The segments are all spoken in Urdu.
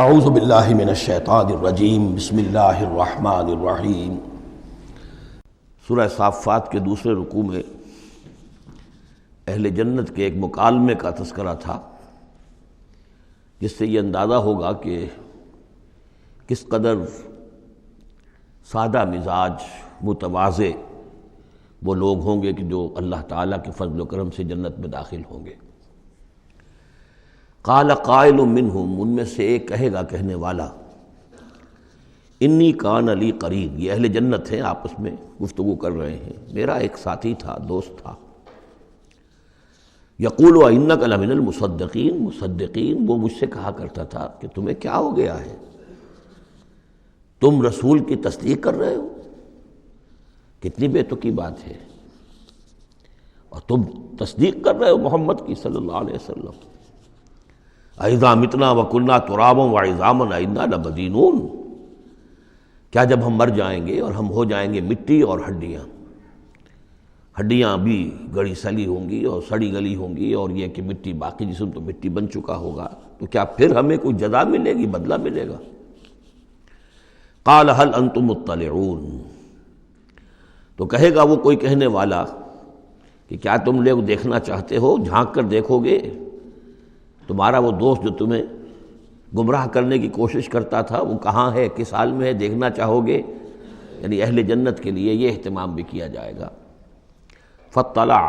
اعوذ باللہ من الشیطان الرجیم بسم اللہ الرحمن الرحیم۔ سورہ صافات کے دوسرے رکوع میں اہل جنت کے ایک مکالمے کا تذکرہ تھا، جس سے یہ اندازہ ہوگا کہ کس قدر سادہ مزاج متواضع وہ لوگ ہوں گے کہ جو اللہ تعالیٰ کے فضل و کرم سے جنت میں داخل ہوں گے۔ قال قائل منہم، ان میں سے ایک کہے گا کہنے والا، انی کان لی قرین، یہ اہل جنت ہیں، آپس میں گفتگو کر رہے ہیں، میرا ایک ساتھی تھا، دوست تھا، یقول انک لمن المصدقین، مصدقین، وہ مجھ سے کہا کرتا تھا کہ تمہیں کیا ہو گیا ہے، تم رسول کی تصدیق کر رہے ہو، کتنی بے تکی بات ہے، اور تم تصدیق کر رہے ہو محمد کی صلی اللہ علیہ وسلم۔ اذا متنا وکنا ترابا وعظاما انا لمدینون، کیا جب ہم مر جائیں گے اور ہم ہو جائیں گے مٹی اور ہڈیاں بھی گڑی سلی ہوں گی اور سڑی گلی ہوں گی، اور یہ کہ مٹی، باقی جسم تو مٹی بن چکا ہوگا، تو کیا پھر ہمیں کوئی جزا ملے گی، بدلہ ملے گا؟ قال هل انتم مطلعون، تو کہے گا وہ کوئی کہنے والا کہ کیا تم لوگ دیکھنا چاہتے ہو، جھانک کر دیکھو گے؟ تمہارا وہ دوست جو تمہیں گمراہ کرنے کی کوشش کرتا تھا وہ کہاں ہے، کس حال میں ہے، دیکھنا چاہو گے؟ یعنی اہل جنت کے لیے یہ اہتمام بھی کیا جائے گا۔ فاطلع،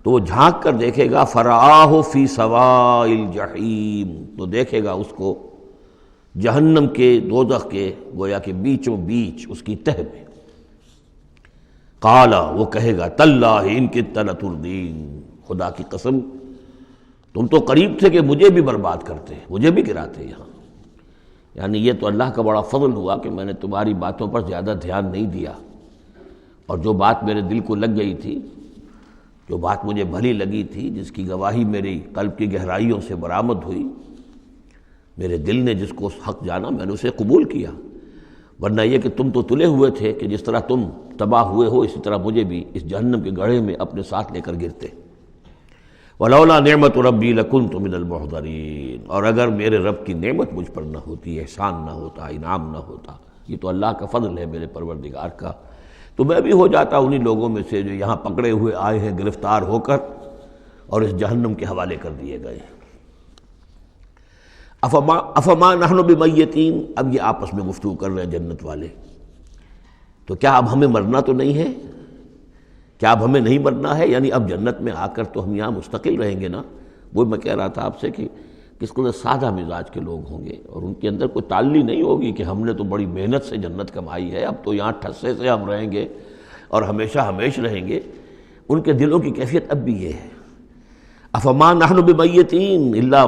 تو وہ جھانک کر دیکھے گا، فرآہ فی سواء الجحیم، تو دیکھے گا اس کو جہنم کے، دوزخ کے گویا کہ بیچوں بیچ اس کی تہہ میں۔ قال، وہ کہے گا، تاللہ ان کدت لتردین، خدا کی قسم تم تو قریب تھے کہ مجھے بھی برباد کرتے، مجھے بھی گراتے یہاں، یعنی یہ تو اللہ کا بڑا فضل ہوا کہ میں نے تمہاری باتوں پر زیادہ دھیان نہیں دیا، اور جو بات میرے دل کو لگ گئی تھی، جو بات مجھے بھلی لگی تھی، جس کی گواہی میری قلب کی گہرائیوں سے برآمد ہوئی، میرے دل نے جس کو حق جانا میں نے اسے قبول کیا، ورنہ یہ کہ تم تو تلے ہوئے تھے کہ جس طرح تم تباہ ہوئے ہو اسی طرح مجھے بھی اس جہنم کے گڑھے میں اپنے ساتھ لے کر گرتے۔ وَلَوْلَا نِعْمَةُ رَبِّي لَكُنْتُ مِنَ الْمُحْضَرِينَ، اور اگر میرے رب کی نعمت مجھ پر نہ ہوتی، احسان نہ ہوتا، انعام نہ ہوتا، یہ تو اللہ کا فضل ہے میرے پروردگار کا، تو میں بھی ہو جاتا انہی لوگوں میں سے جو یہاں پکڑے ہوئے آئے ہیں گرفتار ہو کر اور اس جہنم کے حوالے کر دیے گئے۔ افما نحن بمیتین، اب یہ آپس میں گفتگو کر رہے ہیں جنت والے، تو کیا اب ہمیں مرنا تو نہیں ہے؟ کیا اب ہمیں نہیں مرنا ہے؟ یعنی اب جنت میں آ کر تو ہم یہاں مستقل رہیں گے نا۔ وہ میں کہہ رہا تھا آپ سے کہ کس قدر سادہ مزاج کے لوگ ہوں گے، اور ان کے اندر کوئی تعلی نہیں ہوگی کہ ہم نے تو بڑی محنت سے جنت کمائی ہے، اب تو یہاں ٹھسے سے ہم رہیں گے اور ہمیشہ ہمیش رہیں گے۔ ان کے دلوں کی کیفیت اب بھی یہ ہے، افما نحن بمیتین الا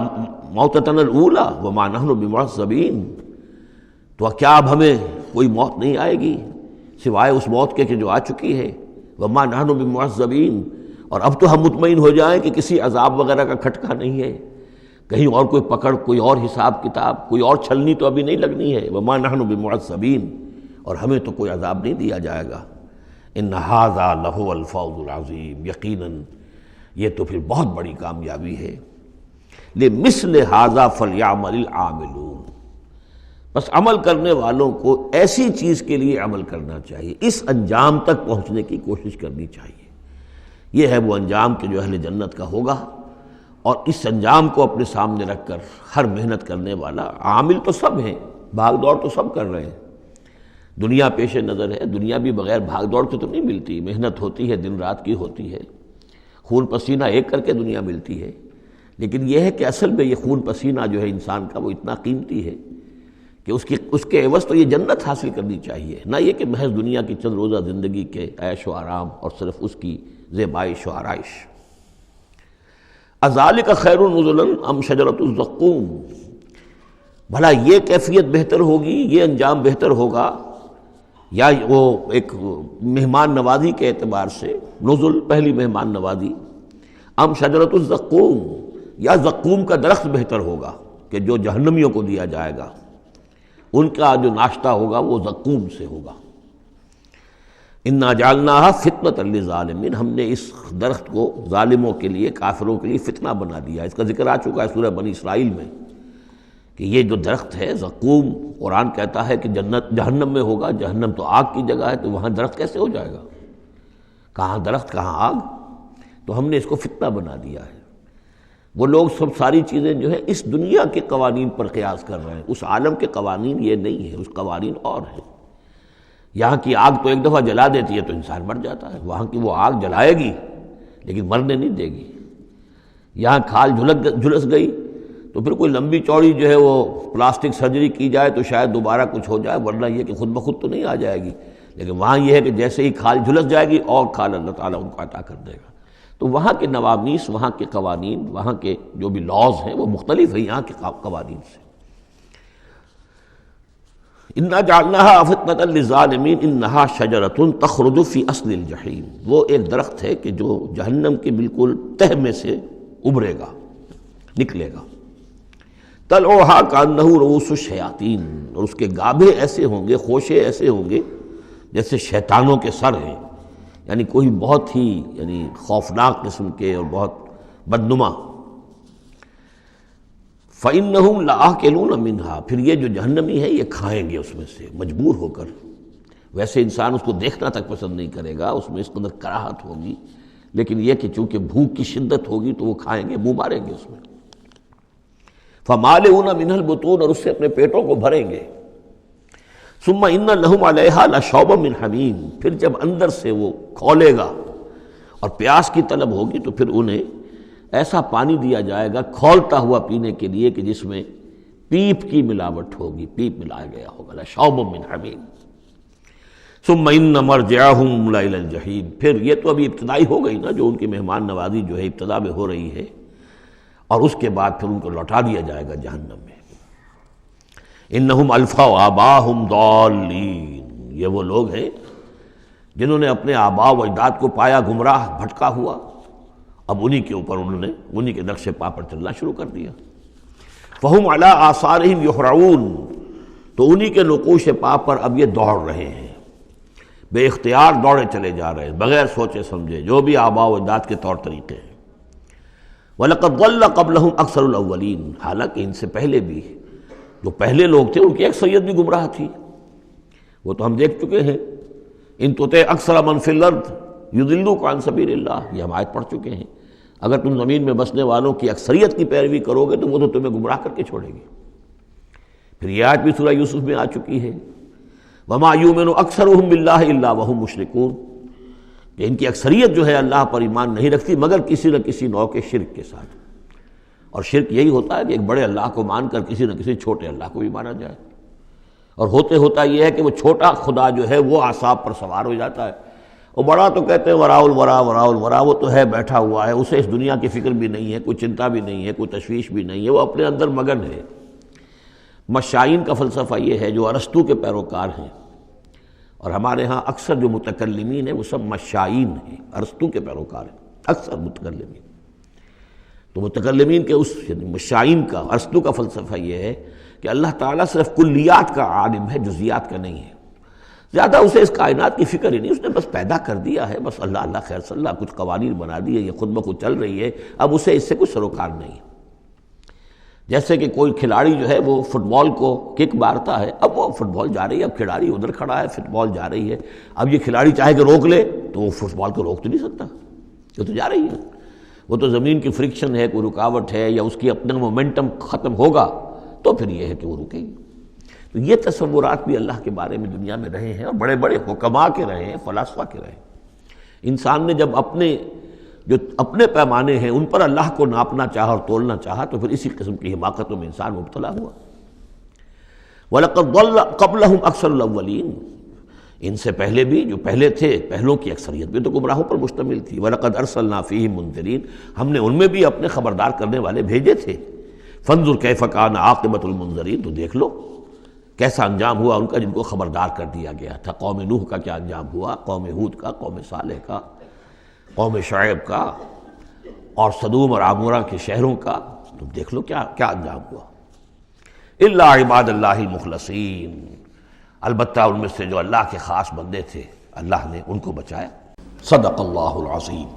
موتتنا الاولی وما نحن بمعذبین، تو کیا اب ہمیں کوئی موت نہیں آئے گی سوائے اس موت کے کہ جو آ چکی ہے، وما نحن بمعذبین، اور اب تو ہم مطمئن ہو جائیں کہ کسی عذاب وغیرہ کا کھٹکا نہیں ہے، کہیں اور کوئی پکڑ، کوئی اور حساب کتاب، کوئی اور چھلنی تو ابھی نہیں لگنی ہے، وما نحن بمعذبین، اور ہمیں تو کوئی عذاب نہیں دیا جائے گا۔ ان ھذا لہو الفوز العظیم، یقیناً یہ تو پھر بہت بڑی کامیابی ہے۔ لمثل ھذا فلیعمل العاملون، بس عمل کرنے والوں کو ایسی چیز کے لیے عمل کرنا چاہیے، اس انجام تک پہنچنے کی کوشش کرنی چاہیے۔ یہ ہے وہ انجام کہ جو اہل جنت کا ہوگا، اور اس انجام کو اپنے سامنے رکھ کر ہر محنت کرنے والا، عامل تو سب ہیں، بھاگ دوڑ تو سب کر رہے ہیں، دنیا پیش نظر ہے، دنیا بھی بغیر بھاگ دوڑ کے تو نہیں ملتی، محنت ہوتی ہے، دن رات کی ہوتی ہے، خون پسینہ ایک کر کے دنیا ملتی ہے، لیکن یہ ہے کہ اصل میں یہ خون پسینہ جو ہے انسان کا وہ اتنا قیمتی ہے کہ اس کے عوض تو یہ جنت حاصل کرنی چاہیے، نہ یہ کہ محض دنیا کی چند روزہ زندگی کے عیش و آرام اور صرف اس کی زیبائش و آرائش۔ اذالک خیر نزلا ام شجرۃ الزقوم، بھلا یہ کیفیت بہتر ہوگی، یہ انجام بہتر ہوگا، یا وہ ایک مہمان نوازی کے اعتبار سے، نزل پہلی مہمان نوازی، ام شجرۃ الزقوم، یا زقوم کا درخت بہتر ہوگا کہ جو جہنمیوں کو دیا جائے گا، ان کا جو ناشتہ ہوگا وہ زقوم سے ہوگا۔ انا جعلناها فتنة للظالمین، ہم نے اس درخت کو ظالموں کے لیے، کافروں کے لیے فتنہ بنا دیا۔ اس کا ذکر آ چکا ہے سورہ بنی اسرائیل میں کہ یہ جو درخت ہے زقوم، قرآن کہتا ہے کہ جنت جہنم میں ہوگا، جہنم تو آگ کی جگہ ہے، تو وہاں درخت کیسے ہو جائے گا؟ کہاں درخت کہاں آگ؟ تو ہم نے اس کو فتنہ بنا دیا ہے۔ وہ لوگ سب ساری چیزیں جو ہے اس دنیا کے قوانین پر قیاس کر رہے ہیں، اس عالم کے قوانین یہ نہیں ہے، اس قوانین اور ہیں۔ یہاں کی آگ تو ایک دفعہ جلا دیتی ہے تو انسان مر جاتا ہے، وہاں کی وہ آگ جلائے گی لیکن مرنے نہیں دے گی۔ یہاں کھال جھلس گئی تو پھر کوئی لمبی چوڑی جو ہے وہ پلاسٹک سرجری کی جائے تو شاید دوبارہ کچھ ہو جائے، ورنہ یہ کہ خود بخود تو نہیں آ جائے گی۔ لیکن وہاں یہ ہے کہ جیسے ہی کھال جھلس جائے گی اور کھال اللہ تعالیٰ ان کو عطا کر دے گا۔ تو وہاں کے نوامیس، وہاں کے قوانین، وہاں کے جو بھی لاز ہیں وہ مختلف ہیں یہاں کے قوانین سے۔ اِنَّا جَعَلْنَاهَا فِتْنَةً لِلظَّالِمِينَ إِنَّهَا شَجَرَةٌ تَخْرُجُ فِي أَصْلِ الْجَحِيمِ، وہ ایک درخت ہے کہ جو جہنم کے بالکل تہ میں سے ابھرے گا، نکلے گا۔ طَلْعُهَا كَأَنَّهُ رُءُوسُ الشَّيَاطِينِ، اور اس کے گابھے ایسے ہوں گے، خوشے ایسے ہوں گے جیسے شیطانوں کے سر ہیں، یعنی کوئی بہت ہی خوفناک قسم کے اور بہت بدنما۔ فَإِنَّهُمْ لَآكِلُونَ مِنْهَا، پھر یہ جو جہنمی ہے یہ کھائیں گے اس میں سے مجبور ہو کر۔ ویسے انسان اس کو دیکھنا تک پسند نہیں کرے گا، اس میں اس قدر کراہت ہوگی، لیکن یہ کہ چونکہ بھوک کی شدت ہوگی تو وہ کھائیں گے، منہ ماریں گے اس میں۔ فَمَالِئُونَ مِنْهَا الْبُطُونَ، اور اس سے اپنے پیٹوں کو بھریں گے۔ ثم ان لهم علیہا لشوبا من حمیم، پھر جب اندر سے وہ کھولے گا اور پیاس کی طلب ہوگی تو پھر انہیں ایسا پانی دیا جائے گا کھولتا ہوا پینے کے لیے کہ جس میں پیپ کی ملاوٹ ہوگی، پیپ ملایا گیا ہوگا، لشوبا من حمیم۔ ثم ان مرجعهم الى الجحیم، پھر یہ تو ابھی ابتدائی ہو گئی نا، جو ان کی مہمان نوازی جو ہے ابتدا میں ہو رہی ہے، اور اس کے بعد پھر ان کو لوٹا دیا جائے گا جہنم میں۔ انہم الفوا آباہم ضالین، یہ وہ لوگ ہیں جنہوں نے اپنے آباء و اجداد کو پایا گمراہ، بھٹکا ہوا، اب انہی کے اوپر انہوں نے انہی کے نقش پا پر چلنا شروع کر دیا۔ فہم علی آثارہم یہرعون، تو انہی کے نقوش پا پر اب یہ دوڑ رہے ہیں، بے اختیار دوڑے چلے جا رہے ہیں، بغیر سوچے سمجھے، جو بھی آباء و اجداد کے طور طریقے ہیں۔ وَلَقَدْ ضَلَّ قَبْلَهُمْ أَكْثَرُ الْأَوَّلِينَ، حالانکہ ان سے پہلے بھی جو پہلے لوگ تھے ان کی اکثریت بھی گمراہ تھی، وہ تو ہم دیکھ چکے ہیں۔ ان تطع اکثر من فی الارض یضلوک عن سبیل اللہ، یہ ہم آیت پڑھ چکے ہیں۔ اگر تم زمین میں بسنے والوں کی اکثریت کی پیروی کرو گے تو وہ تو تمہیں گمراہ کر کے چھوڑے گی۔ پھر یہ آیت بھی سورہ یوسف میں آ چکی ہے، وما یؤمن اکثرهم باللہ الا وهم مشرکون، کہ ان کی اکثریت جو ہے اللہ پر ایمان نہیں رکھتی مگر کسی نہ کسی نوع کے شرک کے ساتھ۔ اور شرک یہی ہوتا ہے کہ ایک بڑے اللہ کو مان کر کسی نہ کسی چھوٹے اللہ کو بھی مانا جائے، اور ہوتا یہ ہے کہ وہ چھوٹا خدا جو ہے وہ اعصاب پر سوار ہو جاتا ہے، اور بڑا تو کہتے ہیں وراء الورا وراء الورا، وہ تو ہے بیٹھا ہوا ہے، اسے اس دنیا کی فکر بھی نہیں ہے، کوئی چنتا بھی نہیں ہے، کوئی تشویش بھی نہیں ہے، وہ اپنے اندر مگن ہے۔ مشائین کا فلسفہ یہ ہے جو ارسطو کے پیروکار ہیں، اور ہمارے ہاں اکثر جو متکلمین ہیں وہ سب مشائین ہیں، ارسطو کے پیروکار ہیں اکثر متکلمین۔ تو متکلمین کے اس مشائین کا، ارسطو کا فلسفہ یہ ہے کہ اللہ تعالیٰ صرف کلیات کا عالم ہے، جزیات کا نہیں ہے۔ زیادہ اسے اس کائنات کی فکر ہی نہیں، اس نے بس پیدا کر دیا ہے، بس اللہ اللہ خیر صلی اللہ، کچھ قوانین بنا دیے، یہ خود بخود چل رہی ہے، اب اسے اس سے کچھ سروکار نہیں ہے۔ جیسے کہ کوئی کھلاڑی جو ہے وہ فٹ بال کو کک مارتا ہے، اب وہ فٹ بال جا رہی ہے، اب کھلاڑی ادھر کھڑا ہے، فٹ بال جا رہی ہے، اب یہ کھلاڑی چاہے کہ روک لے تو وہ فٹ بال کو روک تو نہیں سکتا، یہ تو جا رہی ہے، وہ تو زمین کی فرکشن ہے، کوئی رکاوٹ ہے، یا اس کی اپنا مومنٹم ختم ہوگا تو پھر یہ ہے کہ وہ رکے گی۔ تو یہ تصورات بھی اللہ کے بارے میں دنیا میں رہے ہیں، اور بڑے بڑے حکماء کے رہے ہیں، فلاسفہ کے رہے ہیں۔ انسان نے جب اپنے پیمانے ہیں ان پر اللہ کو ناپنا چاہا اور تولنا چاہا تو پھر اسی قسم کی حماقتوں میں انسان مبتلا ہوا۔ وَلَقَدْ ضَلَّ قَبْلَهُمْ أَكْثَرُ الْأَوَّلِينَ، ان سے پہلے بھی جو پہلے تھے، پہلوں کی اکثریت بھی تو گمراہوں پر مشتمل تھی۔ وَلَقَدْ أَرْسَلْنَا فِيهِمْ مُنذِرِينَ، ہم نے ان میں بھی اپنے خبردار کرنے والے بھیجے تھے۔ فَانظُرْ كَيْفَ كَانَ عَاقِبَةُ الْمُنذَرِينَ، تو دیکھ لو کیسا انجام ہوا ان کا جن کو خبردار کر دیا گیا تھا۔ قوم نوح کا کیا انجام ہوا، قوم ہود کا، قوم صالح کا، قوم شعیب کا، اور صدوم اور عمورہ کے شہروں کا، تم دیکھ لو کیا انجام ہوا۔ الا عباد اللہ المخلصین، البتہ ان میں سے جو اللہ کے خاص بندے تھے اللہ نے ان کو بچایا۔ صدق اللہ العظیم۔